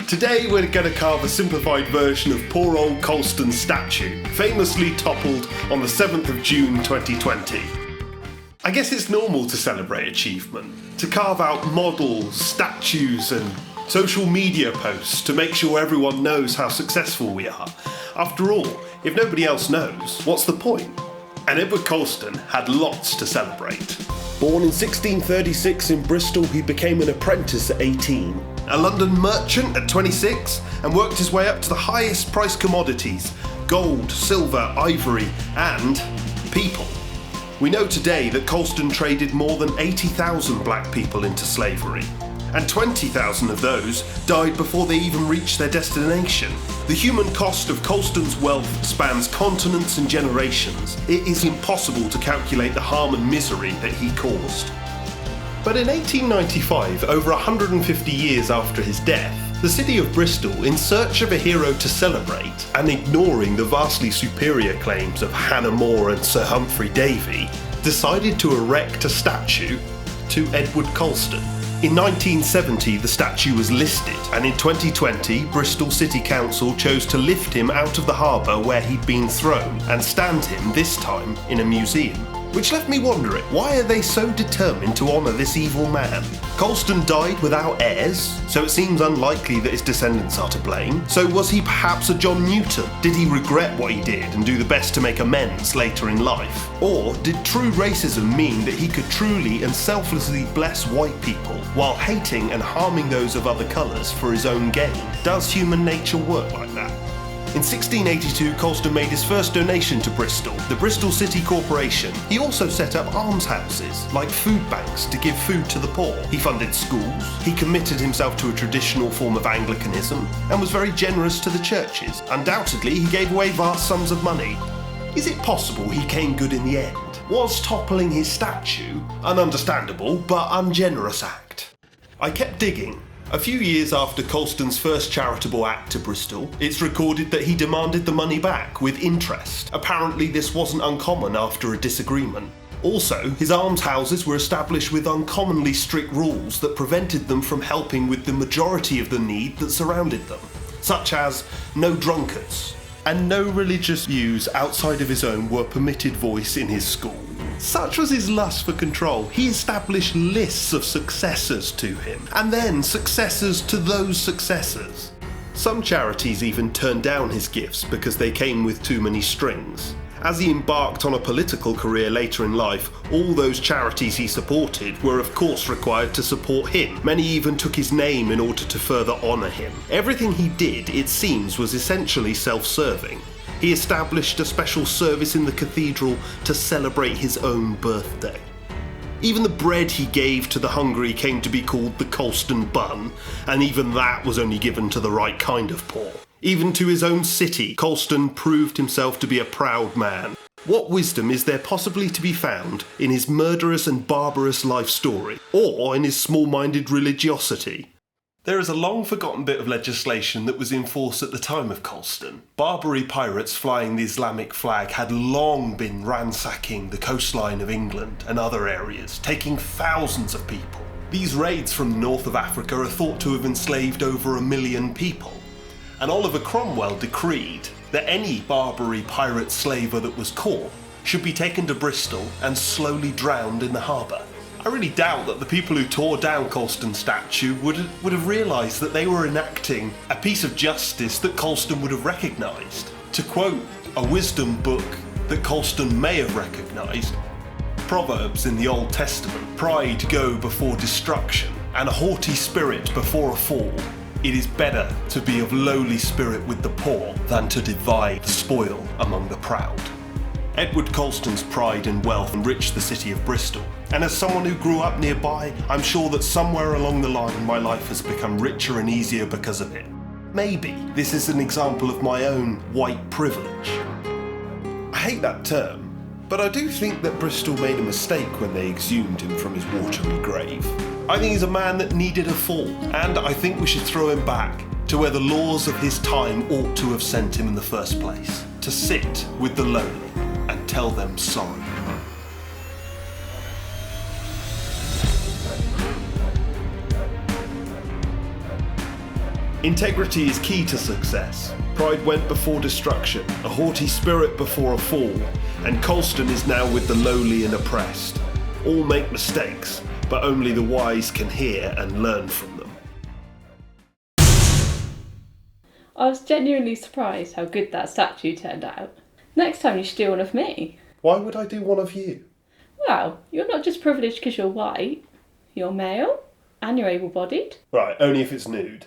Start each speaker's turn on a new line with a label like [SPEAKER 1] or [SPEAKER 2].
[SPEAKER 1] Today we're going to carve a simplified version of poor old Colston's statue, famously toppled on the 7th of June 2020. I guess it's normal to celebrate achievement, to carve out models, statues and social media posts to make sure everyone knows how successful we are. After all, if nobody else knows, what's the point? And Edward Colston had lots to celebrate. Born in 1636 in Bristol, he became an apprentice at 18, a London merchant at 26, and worked his way up to the highest priced commodities: gold, silver, ivory, and people. We know today that Colston traded more than 80,000 black people into slavery, and 20,000 of those died before they even reached their destination. The human cost of Colston's wealth spans continents and generations. It is impossible to calculate the harm and misery that he caused. But in 1895, over 150 years after his death, the city of Bristol, in search of a hero to celebrate, and ignoring the vastly superior claims of Hannah More and Sir Humphrey Davy, decided to erect a statue to Edward Colston. In 1970, the statue was listed, and in 2020, Bristol City Council chose to lift him out of the harbour where he'd been thrown and stand him, this time, in a museum. Which left me wondering, why are they so determined to honour this evil man? Colston died without heirs, so it seems unlikely that his descendants are to blame. So was he perhaps a John Newton? Did he regret what he did and do the best to make amends later in life? Or did true racism mean that he could truly and selflessly bless white people while hating and harming those of other colours for his own gain? Does human nature work like that? In 1682, Colston made his first donation to Bristol, the Bristol City Corporation. He also set up almshouses, like food banks, to give food to the poor. He funded schools, he committed himself to a traditional form of Anglicanism, and was very generous to the churches. Undoubtedly, he gave away vast sums of money. Is it possible he came good in the end? Was toppling his statue an understandable but ungenerous act? I kept digging. A few years after Colston's first charitable act to Bristol, it's recorded that he demanded the money back with interest. Apparently this wasn't uncommon after a disagreement. Also, his almshouses were established with uncommonly strict rules that prevented them from helping with the majority of the need that surrounded them, such as no drunkards, and no religious views outside of his own were permitted voice in his school. Such was his lust for control, he established lists of successors to him, and then successors to those successors. Some charities even turned down his gifts because they came with too many strings. As he embarked on a political career later in life, all those charities he supported were of course required to support him. Many even took his name in order to further honour him. Everything he did, it seems, was essentially self-serving. He established a special service in the cathedral to celebrate his own birthday. Even the bread he gave to the hungry came to be called the Colston bun, and even that was only given to the right kind of poor. Even to his own city, Colston proved himself to be a proud man. What wisdom is there possibly to be found in his murderous and barbarous life story, or in his small-minded religiosity? There is a long-forgotten bit of legislation that was in force at the time of Colston. Barbary pirates flying the Islamic flag had long been ransacking the coastline of England and other areas, taking thousands of people. These raids from the north of Africa are thought to have enslaved over 1 million people. And Oliver Cromwell decreed that any Barbary pirate slaver that was caught should be taken to Bristol and slowly drowned in the harbour. I really doubt that the people who tore down Colston's statue would have realised that they were enacting a piece of justice that Colston would have recognised. To quote a wisdom book that Colston may have recognised, Proverbs in the Old Testament, pride go before destruction, and a haughty spirit before a fall. It is better to be of lowly spirit with the poor than to divide the spoil among the proud. Edward Colston's pride and wealth enriched the city of Bristol, and as someone who grew up nearby, I'm sure that somewhere along the line my life has become richer and easier because of it. Maybe this is an example of my own white privilege. I hate that term, but I do think that Bristol made a mistake when they exhumed him from his watery grave. I think he's a man that needed a fall, and I think we should throw him back to where the laws of his time ought to have sent him in the first place, to sit with the lonely and tell them sorry. Integrity is key to success. Pride went before destruction, a haughty spirit before a fall, and Colston is now with the lowly and oppressed. All make mistakes, but only the wise can hear and learn from them.
[SPEAKER 2] I was genuinely surprised how good that statue turned out. Next time you should do one of me.
[SPEAKER 1] Why would I do one of you?
[SPEAKER 2] Well, you're not just privileged because you're white, you're male, and you're able-bodied.
[SPEAKER 1] Right, only if it's nude.